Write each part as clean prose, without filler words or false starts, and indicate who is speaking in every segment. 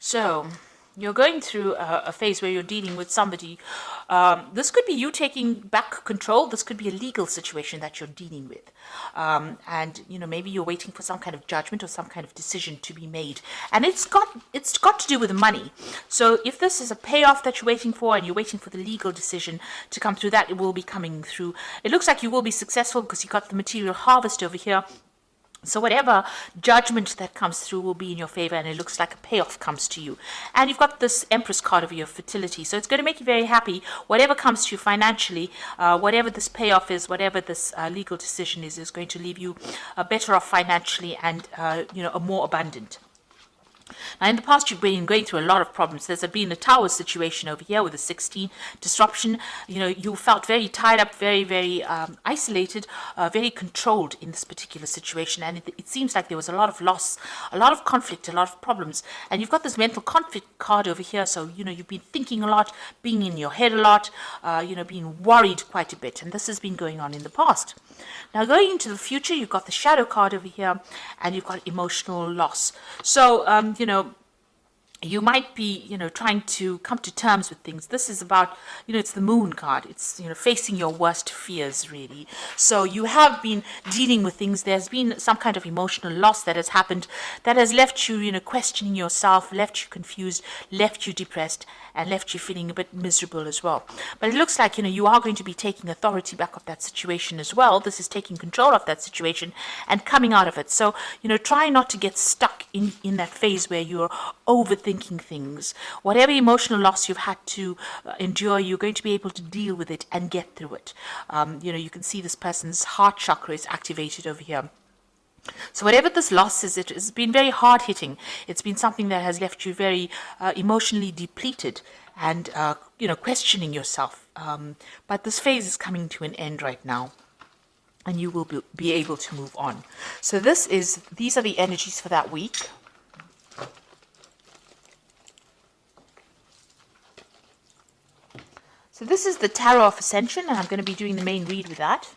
Speaker 1: So you're going through a phase where you're dealing with somebody. This could be you taking back control. This could be a legal situation that you're dealing with. And maybe you're waiting for some kind of judgment or some kind of decision to be made. And it's got to do with money. So if this is a payoff that you're waiting for and you're waiting for the legal decision to come through, that it will be coming through. It looks like you will be successful because you got the material harvest over here. So whatever judgment that comes through will be in your favor, and it looks like a payoff comes to you. And you've got this Empress card of your fertility, so it's going to make you very happy. Whatever comes to you financially, whatever this payoff is, whatever this legal decision is going to leave you better off financially and a more abundant. Now, in the past, you've been going through a lot of problems. There's been a tower situation over here with a 16 disruption. You felt very tied up, very, very isolated, very controlled in this particular situation. And it seems like there was a lot of loss, a lot of conflict, a lot of problems. And you've got this mental conflict card over here. So, you've been thinking a lot, being in your head a lot, being worried quite a bit. And this has been going on in the past. Now, going into the future, you've got the shadow card over here, and you've got emotional loss. So, you might be, trying to come to terms with things. This is about, it's the moon card. It's, facing your worst fears, really. So you have been dealing with things. There's been some kind of emotional loss that has happened that has left you, questioning yourself, left you confused, left you depressed, and left you feeling a bit miserable as well. But it looks like, you are going to be taking authority back of that situation as well. This is taking control of that situation and coming out of it. So, try not to get stuck in that phase where you're overthinking things. Whatever emotional loss you've had to endure, you're going to be able to deal with it and get through it. You can see this person's heart chakra is activated over here. So whatever this loss is, it has been very hard-hitting. It's been something that has left you very emotionally depleted and, questioning yourself. But this phase is coming to an end right now, and you will be able to move on. So these are the energies for that week. So this is the Tarot of Ascension, and I'm going to be doing the main read with that.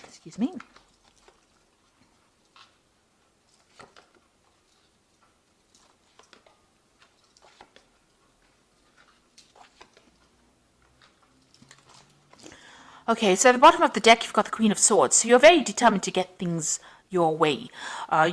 Speaker 1: Excuse me. Okay, so at the bottom of the deck, you've got the Queen of Swords. So you're very determined to get things your way.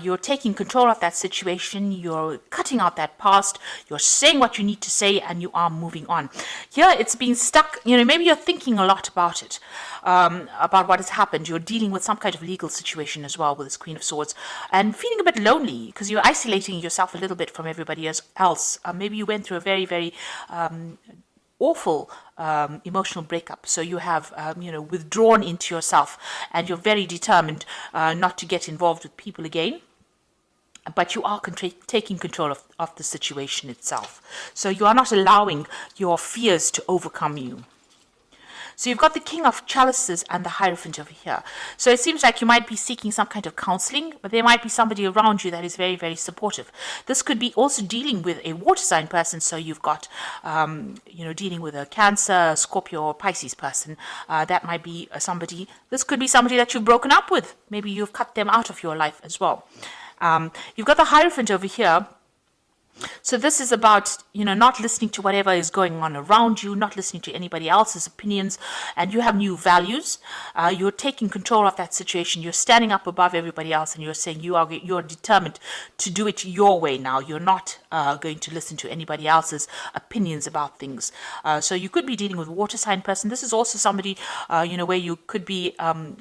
Speaker 1: You're taking control of that situation. You're cutting out that past. You're saying what you need to say, and you are moving on. Here, it's been stuck. Maybe you're thinking a lot about it, about what has happened. You're dealing with some kind of legal situation as well with this Queen of Swords, and feeling a bit lonely because you're isolating yourself a little bit from everybody else. Maybe you went through a very, very awful emotional breakup. So you have, withdrawn into yourself, and you're very determined not to get involved with people again. But you are taking control of the situation itself. So you are not allowing your fears to overcome you. So you've got the King of Chalices and the Hierophant over here. So it seems like you might be seeking some kind of counseling, but there might be somebody around you that is very, very supportive. This could be also dealing with a water sign person. So you've got, dealing with a Cancer, Scorpio, or Pisces person. That might be somebody. This could be somebody that you've broken up with. Maybe you've cut them out of your life as well. You've got the Hierophant over here. So this is about, not listening to whatever is going on around you, not listening to anybody else's opinions, and you have new values. You're taking control of that situation. You're standing up above everybody else, and you're saying you're determined to do it your way now. You're not going to listen to anybody else's opinions about things. So you could be dealing with a water sign person. This is also somebody, where you could be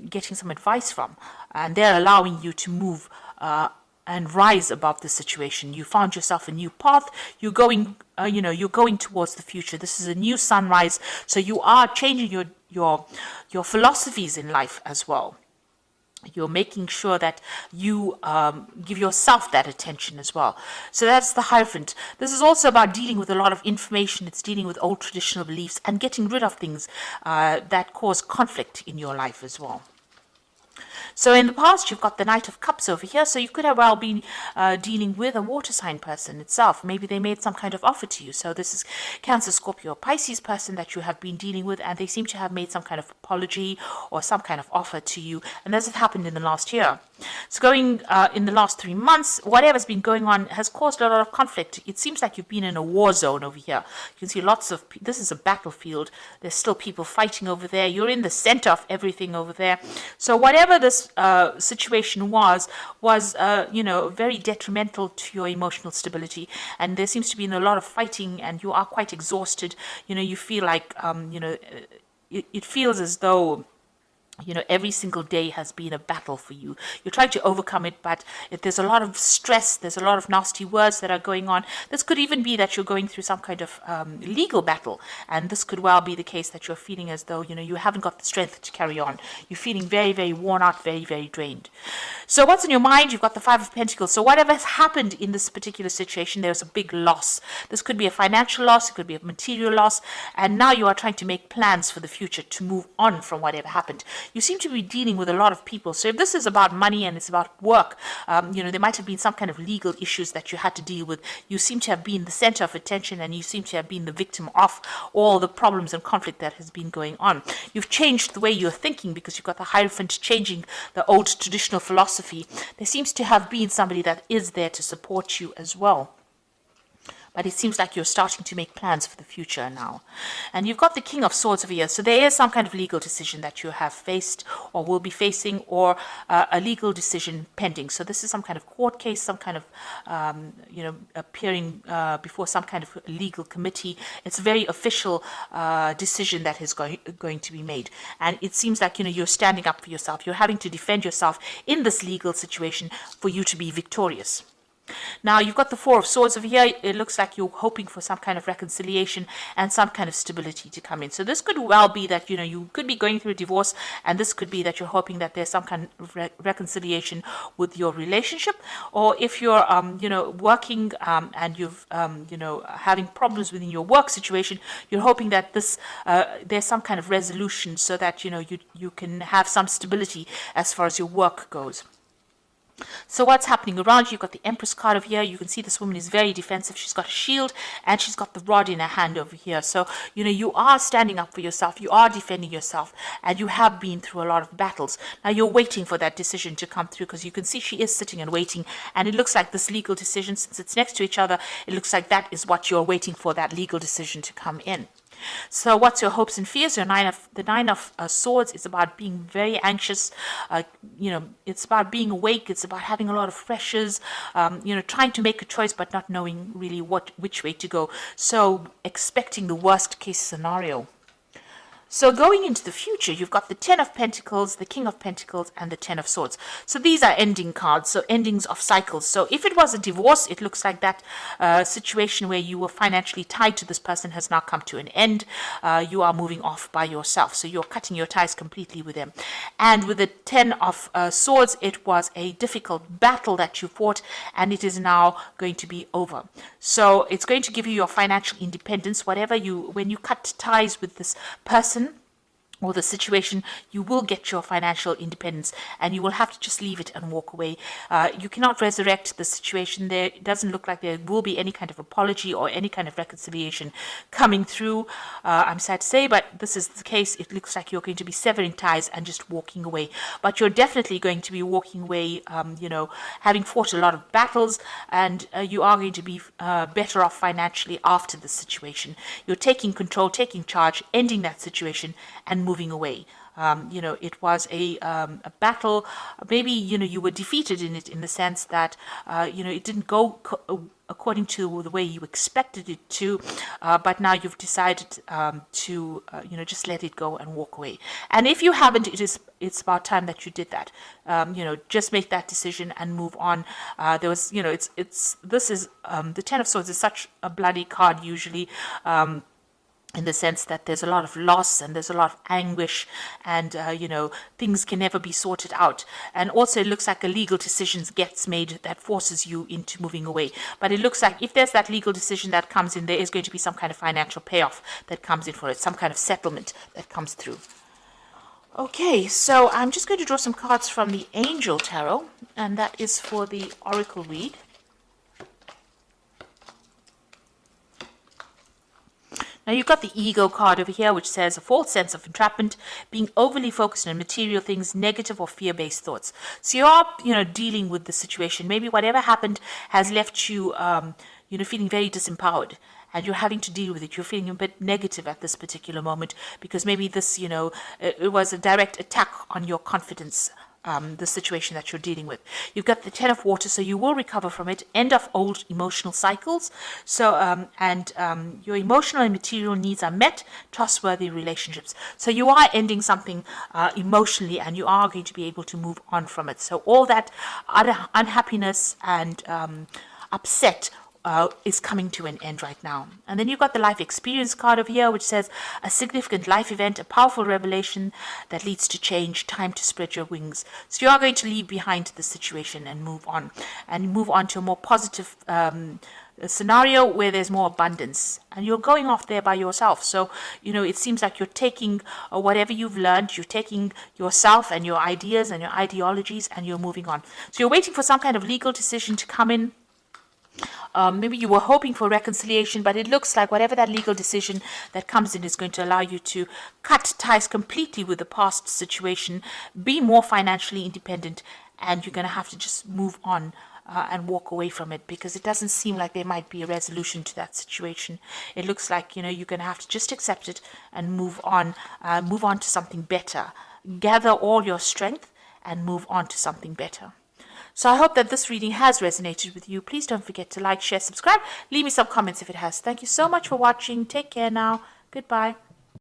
Speaker 1: getting some advice from, and they're allowing you to move and rise above the situation. You found yourself a new path. You're going, you're going towards the future. This is a new sunrise. So you are changing your philosophies in life as well. You're making sure that you give yourself that attention as well. So that's the Hierophant. This is also about dealing with a lot of information. It's dealing with old traditional beliefs and getting rid of things that cause conflict in your life as well. So in the past, you've got the Knight of Cups over here. So you could have well been dealing with a water sign person itself. Maybe they made some kind of offer to you. So this is Cancer, Scorpio, Pisces person that you have been dealing with, and they seem to have made some kind of apology or some kind of offer to you. And this has happened in the last year. So going in the last 3 months, whatever's been going on has caused a lot of conflict. It seems like you've been in a war zone over here. You can see lots of, this is a battlefield. There's still people fighting over there. You're in the center of everything over there. So whatever this situation was very detrimental to your emotional stability. And there seems to be a lot of fighting, and you are quite exhausted. You feel like, it feels as though every single day has been a battle for you. You're trying to overcome it, but there's a lot of stress, there's a lot of nasty words that are going on. This could even be that you're going through some kind of legal battle, and this could well be the case that you're feeling as though, you haven't got the strength to carry on. You're feeling very, very worn out, very, very drained. So what's in your mind? You've got the Five of Pentacles. So whatever has happened in this particular situation, there's a big loss. This could be a financial loss, it could be a material loss, and now you are trying to make plans for the future to move on from whatever happened. You seem to be dealing with a lot of people. So if this is about money and it's about work, there might have been some kind of legal issues that you had to deal with. You seem to have been the center of attention, and you seem to have been the victim of all the problems and conflict that has been going on. You've changed the way you're thinking because you've got the Hierophant changing the old traditional philosophy. There seems to have been somebody that is there to support you as well. But it seems like you're starting to make plans for the future now. And you've got the King of Swords over here. So there is some kind of legal decision that you have faced or will be facing, or a legal decision pending. So this is some kind of court case, some kind of, appearing before some kind of legal committee. It's a very official decision that is going to be made. And it seems like, you're standing up for yourself. You're having to defend yourself in this legal situation for you to be victorious. Now, you've got the Four of Swords over here. It looks like you're hoping for some kind of reconciliation and some kind of stability to come in. So this could well be that, you could be going through a divorce, and this could be that you're hoping that there's some kind of reconciliation with your relationship. Or if you're, working and you've, having problems within your work situation, you're hoping that there's some kind of resolution so that, you can have some stability as far as your work goes. So what's happening around you? You've got the Empress card over here. You can see this woman is very defensive. She's got a shield and she's got the rod in her hand over here. So, you are standing up for yourself. You are defending yourself, and you have been through a lot of battles. Now you're waiting for that decision to come through, because you can see she is sitting and waiting. And it looks like this legal decision, since it's next to each other, it looks like that is what you're waiting for, that legal decision to come in. So what's your hopes and fears? The Nine of Swords is about being very anxious. It's about being awake. It's about having a lot of pressures, trying to make a choice but not knowing really which way to go. So expecting the worst case scenario. So going into the future, you've got the Ten of Pentacles, the King of Pentacles, and the Ten of Swords. So these are ending cards, so endings of cycles. So if it was a divorce, it looks like that situation where you were financially tied to this person has now come to an end. You are moving off by yourself. So you're cutting your ties completely with them. And with the Ten of Swords, it was a difficult battle that you fought, and it is now going to be over. So it's going to give you your financial independence. When you cut ties with this person or the situation, you will get your financial independence, and you will have to just leave it and walk away. You cannot resurrect the situation there. It doesn't look like there will be any kind of apology or any kind of reconciliation coming through. I'm sad to say, but this is the case. It looks like you're going to be severing ties and just walking away. But you're definitely going to be walking away, having fought a lot of battles, and you are going to be better off financially after the situation. You're taking control, taking charge, ending that situation, and moving away. It was a battle. Maybe, you were defeated in it, in the sense that, it didn't go according to the way you expected it to, but now you've decided to, just let it go and walk away. And if you haven't, it's about time that you did that. Just make that decision and move on. The Ten of Swords is such a bloody card usually. in the sense that there's a lot of loss and there's a lot of anguish, and things can never be sorted out. And also it looks like a legal decision gets made that forces you into moving away. But it looks like if there's that legal decision that comes in, there is going to be some kind of financial payoff that comes in for it, some kind of settlement that comes through. Okay, so I'm just going to draw some cards from the Angel Tarot, and that is for the Oracle read. Now you've got the Ego card over here, which says a false sense of entrapment, being overly focused on material things, negative or fear-based thoughts. So you are, dealing with the situation. Maybe whatever happened has left you, feeling very disempowered, and you're having to deal with it. You're feeling a bit negative at this particular moment because maybe this, it was a direct attack on your confidence. The situation that you're dealing with. You've got the Ten of Water, so you will recover from it. End of old emotional cycles. So, your emotional and material needs are met. Trustworthy relationships. So you are ending something emotionally, and you are going to be able to move on from it. So all that unhappiness and upset is coming to an end right now. And then you've got the life experience card over here, which says a significant life event, a powerful revelation that leads to change, time to spread your wings. So you are going to leave behind the situation and move on to a more positive scenario where there's more abundance, and you're going off there by yourself. So it seems like you're taking whatever you've learned, you're taking yourself and your ideas and your ideologies, and you're moving on. So you're waiting for some kind of legal decision to come in. Maybe you were hoping for reconciliation, but it looks like whatever that legal decision that comes in is going to allow you to cut ties completely with the past situation, be more financially independent, and you're going to have to just move on and walk away from it, because it doesn't seem like there might be a resolution to that situation. It looks like you're going to have to just accept it and move on to something better. Gather all your strength and move on to something better. So I hope that this reading has resonated with you. Please don't forget to like, share, subscribe. Leave me some comments if it has. Thank you so much for watching. Take care now. Goodbye.